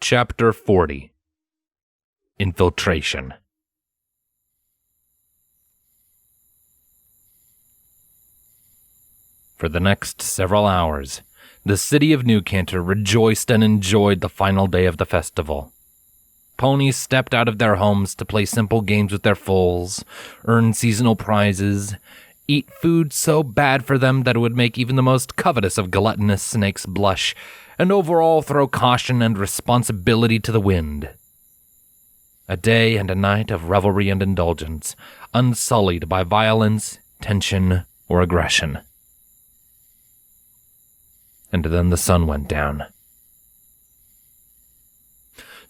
Chapter 40 Infiltration. For the next several hours, the city of Newcanter rejoiced and enjoyed the final day of the festival. Ponies stepped out of their homes to play simple games with their foals, earn seasonal prizes, eat food so bad for them that it would make even the most covetous of gluttonous snakes blush, and overall throw caution and responsibility to the wind. A day and a night of revelry and indulgence, unsullied by violence, tension, or aggression. And then the sun went down.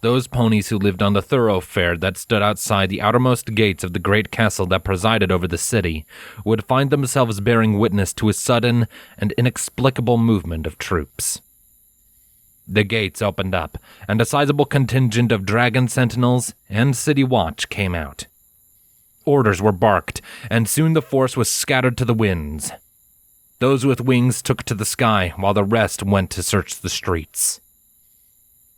Those ponies who lived on the thoroughfare that stood outside the outermost gates of the great castle that presided over the city would find themselves bearing witness to a sudden and inexplicable movement of troops. The gates opened up, and a sizable contingent of dragon sentinels and city watch came out. Orders were barked, and soon the force was scattered to the winds. Those with wings took to the sky, while the rest went to search the streets.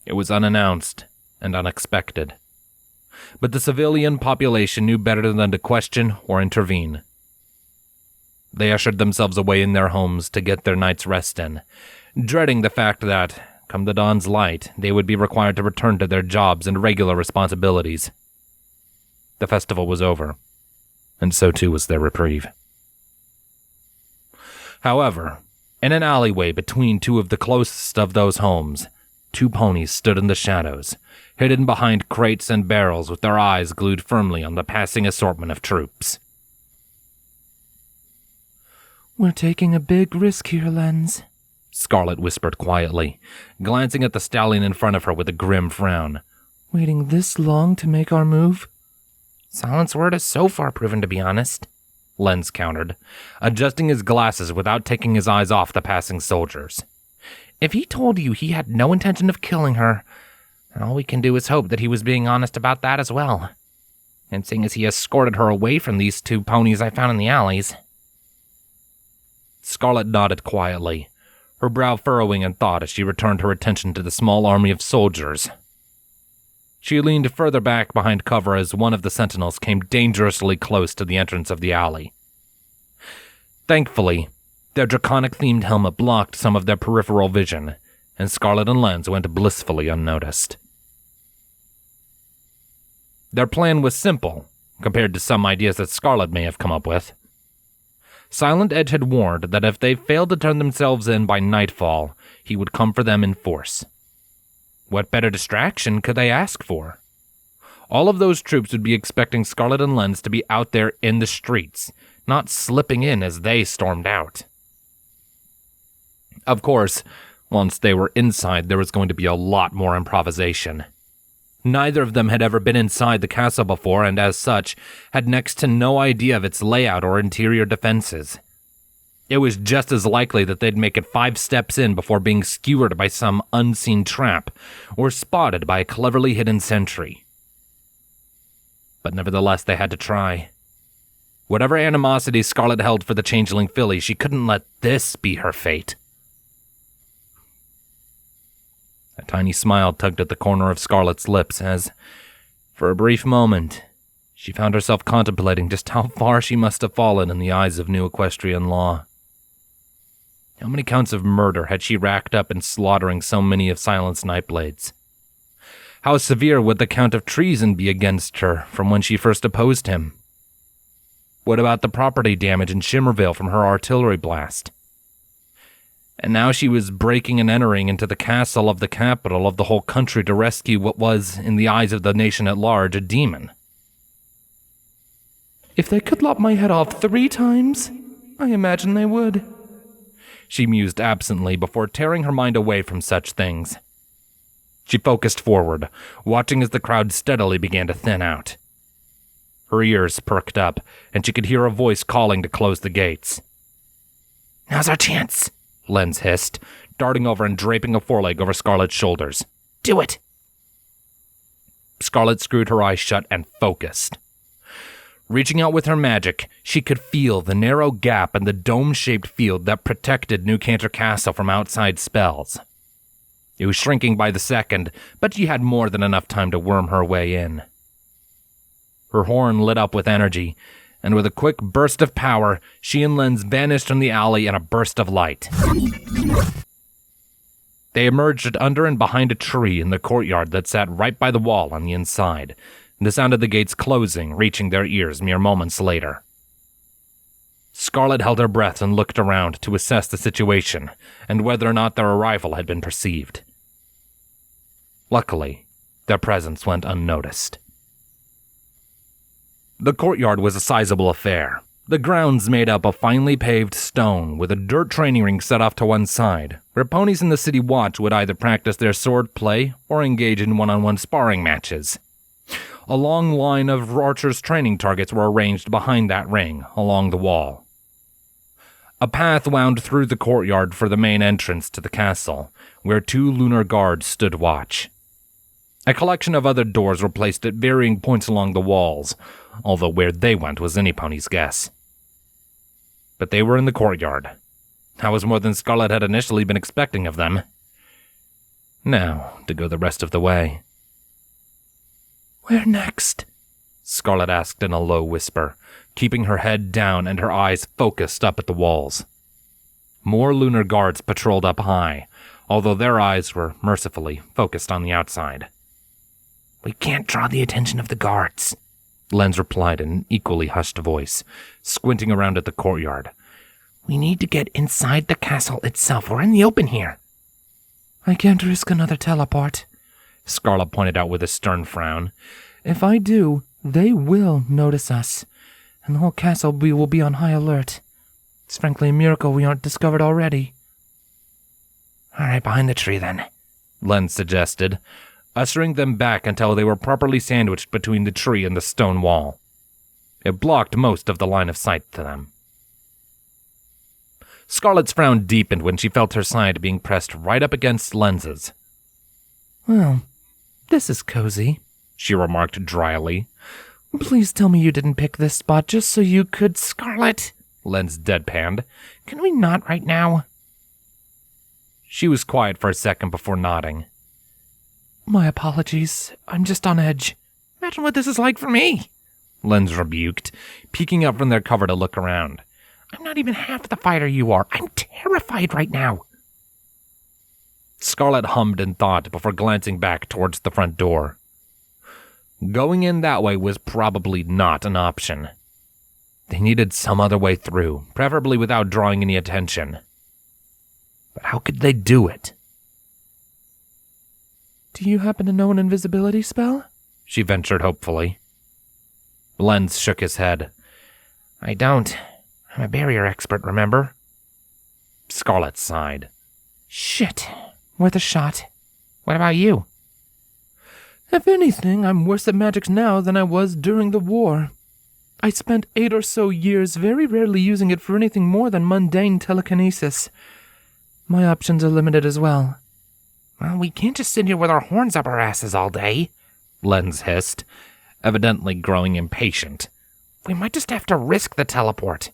It was unannounced and unexpected. But the civilian population knew better than to question or intervene. They ushered themselves away in their homes to get their night's rest in, dreading the fact that, come the dawn's light, they would be required to return to their jobs and regular responsibilities. The festival was over, and so too was their reprieve. However, in an alleyway between two of the closest of those homes, two ponies stood in the shadows, hidden behind crates and barrels with their eyes glued firmly on the passing assortment of troops. "We're taking a big risk here, Lens," Scarlet whispered quietly, glancing at the stallion in front of her with a grim frown. "Waiting this long to make our move?" "Silent's word has so far proven to be honest," Lens countered, adjusting his glasses without taking his eyes off the passing soldiers. "If he told you he had no intention of killing her, then all we can do is hope that he was being honest about that as well. And seeing as he escorted her away from these two ponies I found in the alleys." Scarlet nodded quietly, her brow furrowing in thought as she returned her attention to the small army of soldiers. She leaned further back behind cover as one of the sentinels came dangerously close to the entrance of the alley. Thankfully, their draconic-themed helmet blocked some of their peripheral vision, and Scarlet and Lens went blissfully unnoticed. Their plan was simple, compared to some ideas that Scarlet may have come up with. Silent Edge had warned that if they failed to turn themselves in by nightfall, he would come for them in force. What better distraction could they ask for? All of those troops would be expecting Scarlet and Lens to be out there in the streets, not slipping in as they stormed out. Of course, once they were inside, there was going to be a lot more improvisation. Neither of them had ever been inside the castle before, and as such, had next to no idea of its layout or interior defenses. It was just as likely that they'd make it 5 steps in before being skewered by some unseen trap, or spotted by a cleverly hidden sentry. But nevertheless, they had to try. Whatever animosity Scarlet held for the changeling filly, she couldn't let this be her fate. A tiny smile tugged at the corner of Scarlet's lips as, for a brief moment, she found herself contemplating just how far she must have fallen in the eyes of new equestrian law. How many counts of murder had she racked up in slaughtering so many of Silent's Nightblades? How severe would the count of treason be against her from when she first opposed him? What about the property damage in Shimmervale from her artillery blast? And now she was breaking and entering into the castle of the capital of the whole country to rescue what was, in the eyes of the nation at large, a demon. "If they could lop my head off 3 times, I imagine they would," she mused absently before tearing her mind away from such things. She focused forward, watching as the crowd steadily began to thin out. Her ears perked up, and she could hear a voice calling to close the gates. "Now's our chance," Lens hissed, darting over and draping a foreleg over Scarlet's shoulders. "Do it!" Scarlet screwed her eyes shut and focused. Reaching out with her magic, she could feel the narrow gap in the dome-shaped field that protected Newcanter Castle from outside spells. It was shrinking by the second, but she had more than enough time to worm her way in. Her horn lit up with energy, and with a quick burst of power, she and Lens vanished from the alley in a burst of light. They emerged under and behind a tree in the courtyard that sat right by the wall on the inside, and the sound of the gates closing reaching their ears mere moments later. Scarlet held her breath and looked around to assess the situation and whether or not their arrival had been perceived. Luckily, their presence went unnoticed. The courtyard was a sizable affair. The grounds made up of finely paved stone with a dirt training ring set off to one side, where ponies in the city watch would either practice their sword play or engage in one-on-one sparring matches. A long line of archers' training targets were arranged behind that ring, along the wall. A path wound through the courtyard for the main entrance to the castle, where 2 lunar guards stood watch. A collection of other doors were placed at varying points along the walls, although where they went was any pony's guess. But they were in the courtyard. That was more than Scarlet had initially been expecting of them. Now, to go the rest of the way. Where next? Scarlet asked in a low whisper, keeping her head down and her eyes focused up at the walls. More lunar guards patrolled up high, although their eyes were mercifully focused on the outside. We can't draw the attention of the guards, Lens replied in an equally hushed voice, squinting around at the courtyard. We need to get inside the castle itself. We're in the open here. I can't risk another teleport, Scarlet pointed out with a stern frown. If I do, they will notice us, and the whole castle will be on high alert. It's frankly a miracle we aren't discovered already. All right, behind the tree then, Lens suggested, ushering them back until they were properly sandwiched between the tree and the stone wall. It blocked most of the line of sight to them. Scarlet's frown deepened when she felt her side being pressed right up against Lens's. Well, this is cozy, she remarked dryly. Please tell me you didn't pick this spot just so you could— Scarlet, Lens deadpanned. Can we not right now? She was quiet for a second before nodding. My apologies. I'm just on edge. Imagine what this is like for me, Lens rebuked, peeking up from their cover to look around. I'm not even half the fighter you are. I'm terrified right now. Scarlet hummed and thought before glancing back towards the front door. Going in that way was probably not an option. They needed some other way through, preferably without drawing any attention. But how could they do it? Do you happen to know an invisibility spell? She ventured hopefully. Lens shook his head. I don't. I'm a barrier expert, remember? Scarlet sighed. Shit. Worth a shot. What about you? If anything, I'm worse at magic now than I was during the war. I spent 8 or so years very rarely using it for anything more than mundane telekinesis. My options are limited as well. Well, we can't just sit here with our horns up our asses all day, Lens hissed, evidently growing impatient. We might just have to risk the teleport.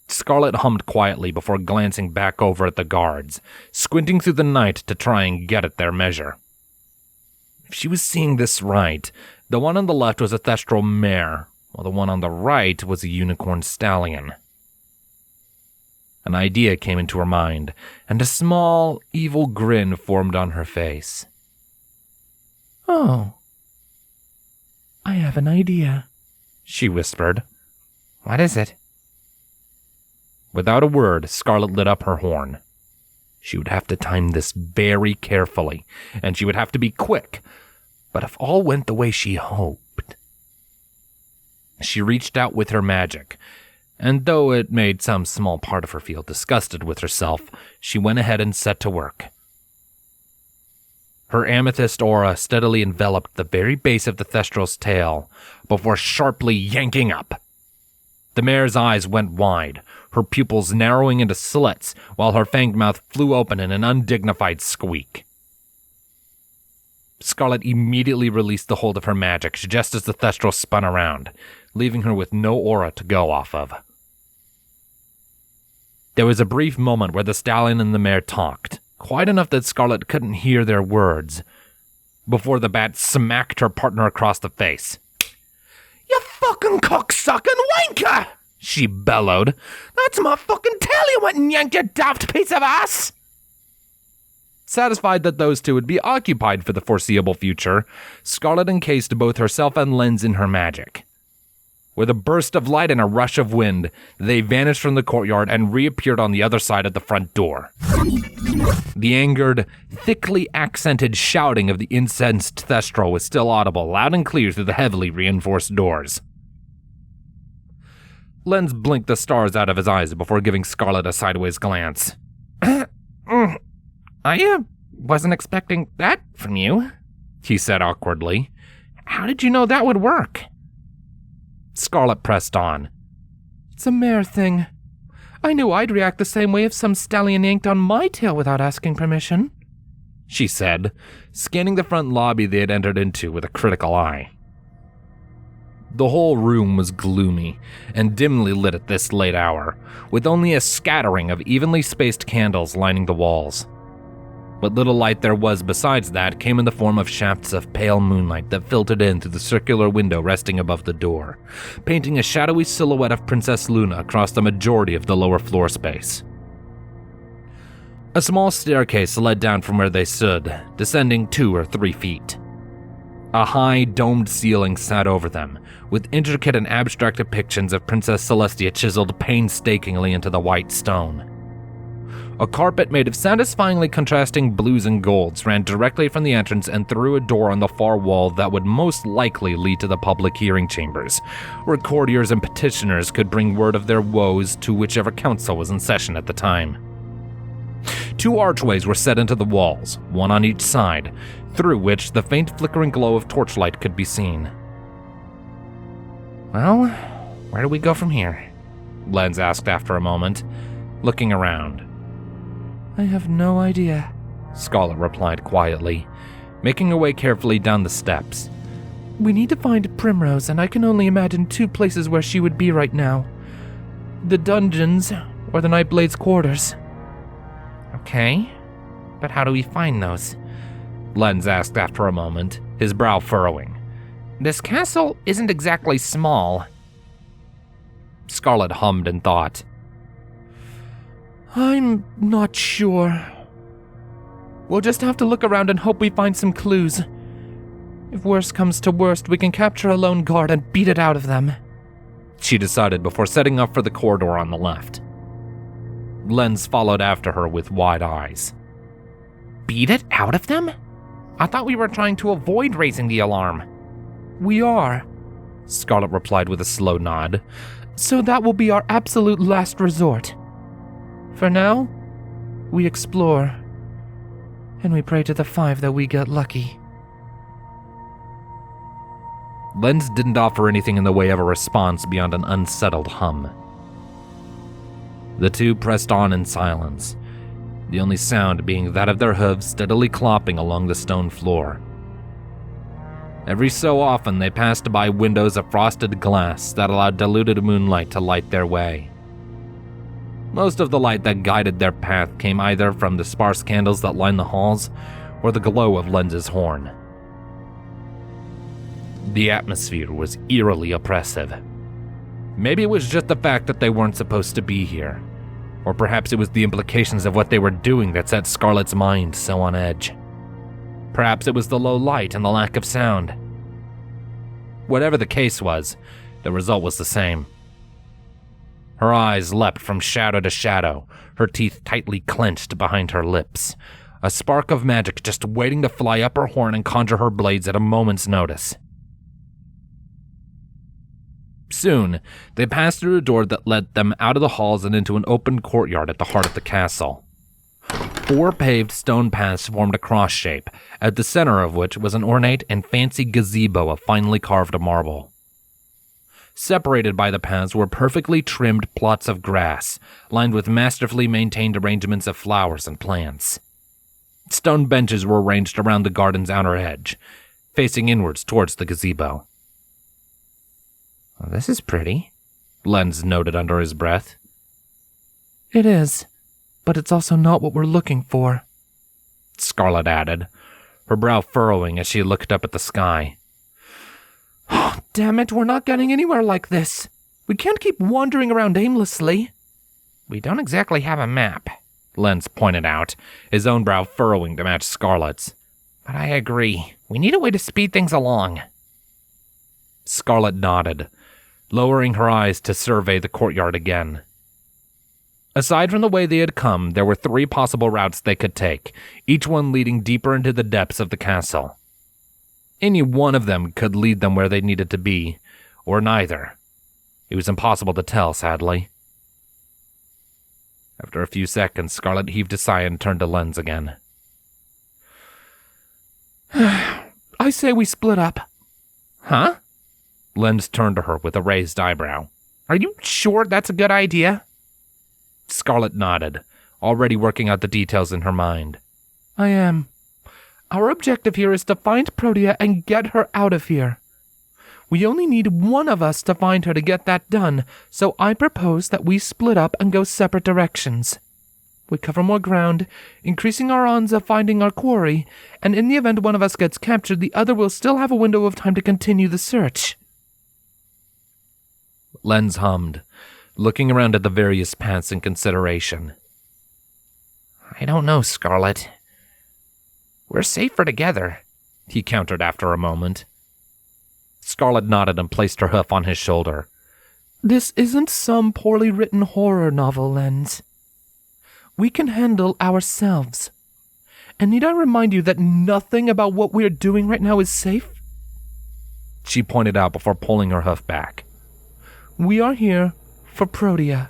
Scarlet hummed quietly before glancing back over at the guards, squinting through the night to try and get at their measure. If she was seeing this right, the one on the left was a thestral mare, while the one on the right was a unicorn stallion. An idea came into her mind, and a small, evil grin formed on her face. Oh. I have an idea, she whispered. What is it? Without a word, Scarlet lit up her horn. She would have to time this very carefully, and she would have to be quick. But if all went the way she hoped... She reached out with her magic, and though it made some small part of her feel disgusted with herself, she went ahead and set to work. Her amethyst aura steadily enveloped the very base of the Thestral's tail before sharply yanking up. The mare's eyes went wide, her pupils narrowing into slits, while her fanged mouth flew open in an undignified squeak. Scarlet immediately released the hold of her magic just as the Thestral spun around, leaving her with no aura to go off of. There was a brief moment where the stallion and the mare talked, quite enough that Scarlet couldn't hear their words, before the bat smacked her partner across the face. "You fucking cocksucking wanker!" she bellowed. "That's my fucking tail you went and yanked, you daft piece of ass!" Satisfied that those two would be occupied for the foreseeable future, Scarlet encased both herself and Lens in her magic. With a burst of light and a rush of wind, they vanished from the courtyard and reappeared on the other side of the front door. The angered, thickly accented shouting of the incensed Thestral was still audible, loud and clear through the heavily reinforced doors. Lens blinked the stars out of his eyes before giving Scarlet a sideways glance. I wasn't expecting that from you, he said awkwardly. How did you know that would work? Scarlet pressed on. "It's a mare thing. I knew I'd react the same way if some stallion yanked on my tail without asking permission," she said, scanning the front lobby they had entered into with a critical eye. The whole room was gloomy and dimly lit at this late hour, with only a scattering of evenly spaced candles lining the walls. What little light there was besides that came in the form of shafts of pale moonlight that filtered in through the circular window resting above the door, painting a shadowy silhouette of Princess Luna across the majority of the lower floor space. A small staircase led down from where they stood, descending 2 or 3 feet. A high, domed ceiling sat over them, with intricate and abstract depictions of Princess Celestia chiseled painstakingly into the white stone. A carpet made of satisfyingly contrasting blues and golds ran directly from the entrance and through a door on the far wall that would most likely lead to the public hearing chambers, where courtiers and petitioners could bring word of their woes to whichever council was in session at the time. 2 archways were set into the walls, one on each side, through which the faint flickering glow of torchlight could be seen. "Well, where do we go from here?" Lens asked after a moment, looking around. "I have no idea," Scarlet replied quietly, making her way carefully down the steps. "We need to find Primrose, and I can only imagine 2 places where she would be right now. The dungeons, or the Nightblade's quarters." "Okay, but how do we find those?" Lens asked after a moment, his brow furrowing. "This castle isn't exactly small." Scarlet hummed and thought. "I'm not sure. We'll just have to look around and hope we find some clues. If worst comes to worst, we can capture a lone guard and beat it out of them," she decided before setting off for the corridor on the left. Lens followed after her with wide eyes. "Beat it out of them? I thought we were trying to avoid raising the alarm." "We are," Scarlet replied with a slow nod. "So that will be our absolute last resort. For now, we explore, and we pray to the 5 that we get lucky." Lens didn't offer anything in the way of a response beyond an unsettled hum. The 2 pressed on in silence, the only sound being that of their hooves steadily clopping along the stone floor. Every so often they passed by windows of frosted glass that allowed diluted moonlight to light their way. Most of the light that guided their path came either from the sparse candles that lined the halls or the glow of Lens's horn. The atmosphere was eerily oppressive. Maybe it was just the fact that they weren't supposed to be here, or perhaps it was the implications of what they were doing that set Scarlet's mind so on edge. Perhaps it was the low light and the lack of sound. Whatever the case was, the result was the same. Her eyes leapt from shadow to shadow, her teeth tightly clenched behind her lips, a spark of magic just waiting to fly up her horn and conjure her blades at a moment's notice. Soon, they passed through a door that led them out of the halls and into an open courtyard at the heart of the castle. 4 paved stone paths formed a cross shape, at the center of which was an ornate and fancy gazebo of finely carved marble. Separated by the paths were perfectly trimmed plots of grass, lined with masterfully maintained arrangements of flowers and plants. Stone benches were arranged around the garden's outer edge, facing inwards towards the gazebo. "Well, this is pretty," Lens noted under his breath. "It is, but it's also not what we're looking for," Scarlet added, her brow furrowing as she looked up at the sky. Oh, damn it, we're not getting anywhere like this. We can't keep wandering around aimlessly. We don't exactly have a map, Lens pointed out, his own brow furrowing to match Scarlet's. but I agree. We need a way to speed things along. Scarlet nodded, lowering her eyes to survey the courtyard again. Aside from the way they had come, there were 3 possible routes they could take, each one leading deeper into the depths of the castle. Any one of them could lead them where they needed to be, or neither. It was impossible to tell, sadly. After a few seconds, Scarlet heaved a sigh and turned to Lens again. I say we split up. Huh? Lens turned to her with a raised eyebrow. Are you sure that's a good idea? Scarlet nodded, already working out the details in her mind. I am. Our objective here is to find Protea and get her out of here. We only need one of us to find her to get that done, so I propose that we split up and go separate directions. We cover more ground, increasing our odds of finding our quarry, and in the event one of us gets captured, the other will still have a window of time to continue the search. Lens hummed, looking around at the various paths in consideration. I don't know, Scarlet. We're safer together, he countered after a moment. Scarlet nodded and placed her hoof on his shoulder. This isn't some poorly written horror novel, Lens. We can handle ourselves. And need I remind you that nothing about what we're doing right now is safe? She pointed out before pulling her hoof back. We are here for Protea.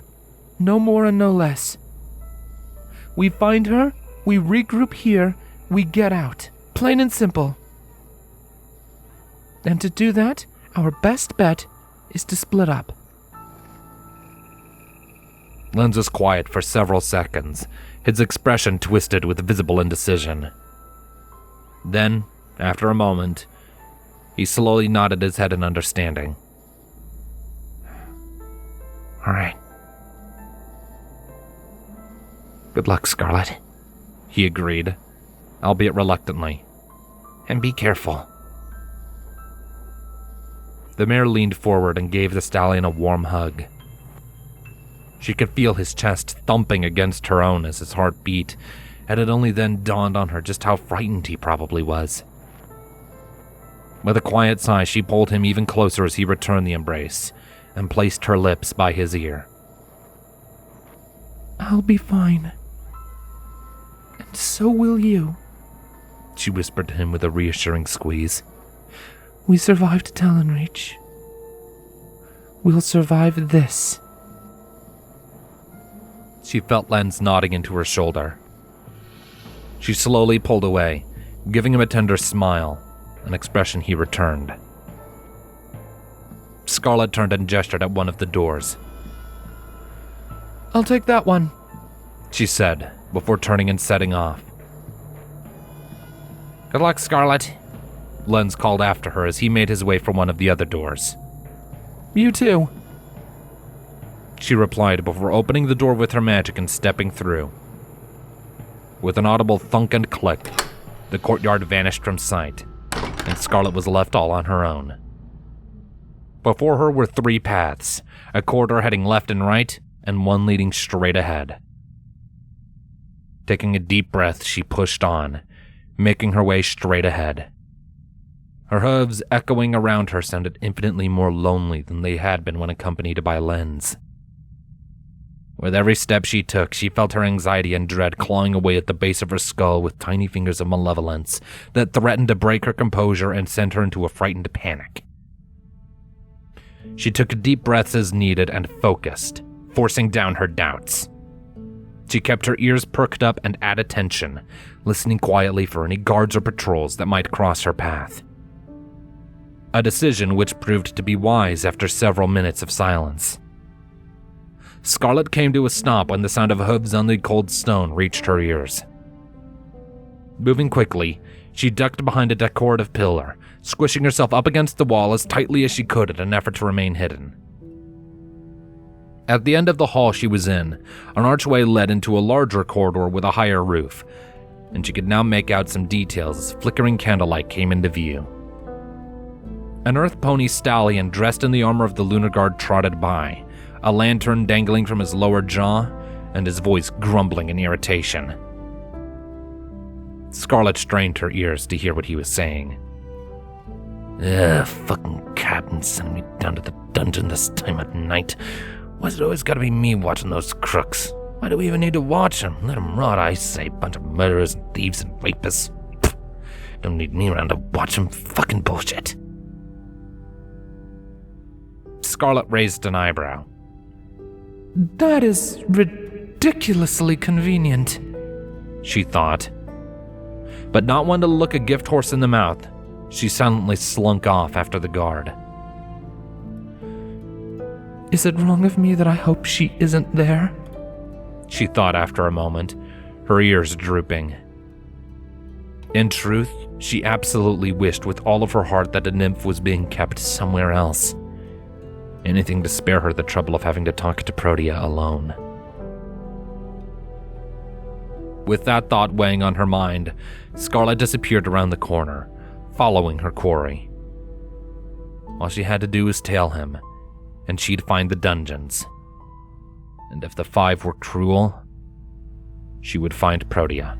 No more and no less. We find her, we regroup here, we get out. Plain and simple. And to do that, our best bet is to split up. Lens was quiet for several seconds, his expression twisted with visible indecision. Then, after a moment, he slowly nodded his head in understanding. All right. Good luck, Scarlet, he agreed, albeit reluctantly. And be careful. The mare leaned forward and gave the stallion a warm hug. She could feel his chest thumping against her own as his heart beat, and it only then dawned on her just how frightened he probably was. With a quiet sigh, she pulled him even closer as he returned the embrace, and placed her lips by his ear. I'll be fine. And so will you, she whispered to him with a reassuring squeeze. We survived Talonreach. We'll survive this. She felt Lens nodding into her shoulder. She slowly pulled away, giving him a tender smile, an expression he returned. Scarlet turned and gestured at one of the doors. I'll take that one, she said, before turning and setting off. Good luck, Scarlet, Lens called after her as he made his way for one of the other doors. You too, she replied before opening the door with her magic and stepping through. With an audible thunk and click, the courtyard vanished from sight, and Scarlet was left all on her own. Before her were 3 paths, a corridor heading left and right, and one leading straight ahead. Taking a deep breath, she pushed on, making her way straight ahead. Her hooves echoing around her sounded infinitely more lonely than they had been when accompanied by Lens. With every step she took, she felt her anxiety and dread clawing away at the base of her skull with tiny fingers of malevolence that threatened to break her composure and send her into a frightened panic. She took deep breaths as needed and focused, forcing down her doubts. She kept her ears perked up and at attention, listening quietly for any guards or patrols that might cross her path. A decision which proved to be wise after several minutes of silence. Scarlet came to a stop when the sound of hooves on the cold stone reached her ears. Moving quickly, she ducked behind a decorative pillar, squishing herself up against the wall as tightly as she could in an effort to remain hidden. At the end of the hall she was in, an archway led into a larger corridor with a higher roof, and she could now make out some details as flickering candlelight came into view. An earth pony stallion dressed in the armor of the Lunar Guard trotted by, a lantern dangling from his lower jaw, and his voice grumbling in irritation. Scarlet strained her ears to hear what he was saying. Fucking captain sending me down to the dungeon this time at night. Why's it always gotta be me watching those crooks? Why do we even need to watch them? Let them rot, I say. Bunch of murderers and thieves and rapists. Pfft. Don't need me around to watch them. Fucking bullshit. Scarlet raised an eyebrow. That is ridiculously convenient, she thought. But not one to look a gift horse in the mouth, she silently slunk off after the guard. Is it wrong of me that I hope she isn't there? She thought after a moment, her ears drooping. In truth, she absolutely wished with all of her heart that the nymph was being kept somewhere else. Anything to spare her the trouble of having to talk to Protea alone. With that thought weighing on her mind, Scarlet disappeared around the corner, following her quarry. All she had to do was tail him, and she'd find the dungeons. And if the five were cruel, she would find Protea.